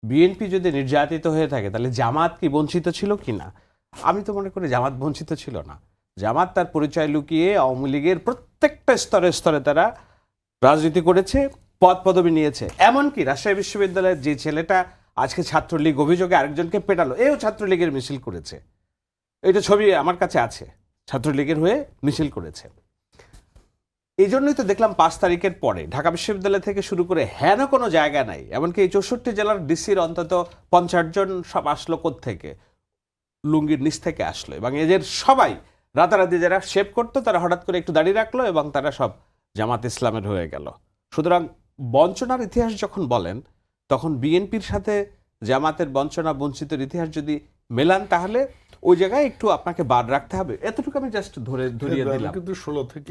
BNP যদি নির্যাতিত হয়ে থাকে তাহলে জামাত কি বঞ্চিত ছিল কি না? আমি তো মনে করি জামাত বঞ্চিত ছিল না। জামাত তার পরিচয় লুকিয়ে আওয়ামী লীগের প্রত্যেকটা স্তরে স্তরে তারা রাজনীতি করেছে, পদ পদবি নিয়েছে। এমনকি রাজশাহী বিশ্ববিদ্যালয়ের যে ছেলেটা আজকে ছাত্রলীগ অভিযোগে আরেকজনকে পেটালো, এও ছাত্রলীগের মিছিল করেছে। এটা ছবি আমার কাছে আছে, ছাত্রলীগের হয়ে মিছিল করেছে। এই জন্যই তো দেখলাম 5 তারিখের পরে ঢাকা বিশ্ববিদ্যালয় থেকে শুরু করে হেন কোনো জায়গা নাই। এমনকি এই 64 জেলার ডিসির অন্তত 50 জন সব আসলো থেকে লুঙ্গির নিচ থেকে আসলো, এবং এদের সবাই রাতারাতি যারা শেভ করতো তারা হঠাৎ করে একটু দাঁড়িয়ে রাখলো এবং তারা সব জামাত ইসলামের হয়ে গেল। সুতরাং বঞ্চনার ইতিহাস যখন বলেন তখন বিএনপির সাথে জামাতের বঞ্চনা বঞ্চিতের ইতিহাস যদি মেলান তাহলে ওই জায়গায় একটু আপনাকে বাদ রাখতে হবে। এতটুকু আমি জাস্ট ধরিয়ে দিলাম। কিন্তু 16 থেকে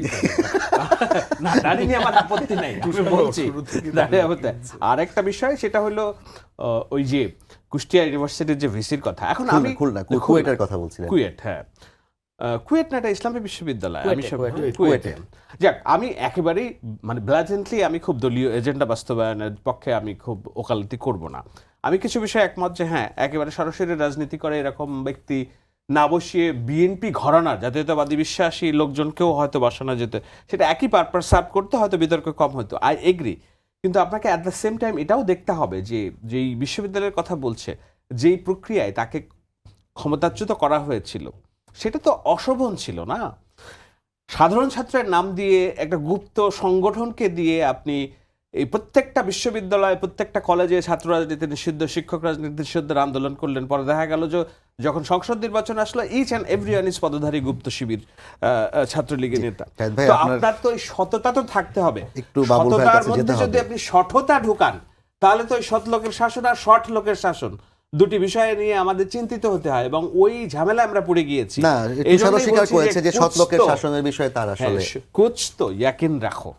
না, দাঁড়িয়ে নিয়ে আমার আপত্তি নাই, আমি বলছি আর একটা বিষয়, সেটা হলো ওই যে কুষ্টিয়া ইউনিভার্সিটির যে ভিসির কথা। এখন আমি কুয়েটের কথা বলছিলাম। কুয়েট, হ্যাঁ, কুয়েট না, এটা ইসলামী বিশ্ববিদ্যালয়। আমি কুয়েটে যাক, আমি একেবারেই মানে ব্লাজেন্টলি আমি খুব দলীয় এজেন্ডা বাস্তবায়নের পক্ষে আমি খুব ওকালতি করব না। আমি কিছু বিষয় একমত যে হ্যাঁ, একেবারে সরাসরি রাজনীতি করে এরকম ব্যক্তি না বসিয়ে বিএনপি ঘরানার জাতীয়তাবাদী বিশ্বাসী লোকজনকেও হয়তো বসানো যেত, সেটা একই পারপাস সার্ভ করতে হয়তো বিতর্ক কম হতো, আই এগ্রি। কিন্তু আপনাকে অ্যাট দ্য সেম টাইম এটাও দেখতে হবে যে যেই বিশ্ববিদ্যালয়ের কথা বলছে, যেই প্রক্রিয়ায় তাকে ক্ষমতাচ্যুত করা হয়েছিল সেটা তো অশোভন ছিল না। সাধারণ ছাত্রের নাম দিয়ে একটা গুপ্ত সংগঠনকে দিয়ে আপনি এই প্রত্যেকটা বিশ্ববিদ্যালয়, প্রত্যেকটা কলেজে ছাত্র রাজনীতি নিষিদ্ধ, শিক্ষক রাজনীতি নিষিদ্ধের আন্দোলন করলেন। পরে দেখা গেল যে যখন সংসদ নির্বাচন আসলো, ইচ অ্যান্ড এভরিওয়ান ইজ পদধারী গুপ্ত শিবির ছাত্রলীগের নেতা। তো আপনার তো এই সততা তো থাকতে হবে। সততার মধ্যে যদি আপনি সঠতা ঢুকান তাহলে তো ওই সৎ লোকের শাসন আর শঠ লোকের শাসন দুটি বিষয় নিয়ে আমাদের চিন্তিত হতে হয়, এবং ওই ঝামেলা আমরা পড়ে গিয়েছি। না, একটু স্বীকার করেছে যে সৎ লোকের শাসনের বিষয়ে তার আসলে কুছ তো ইয়াকিন রাখো।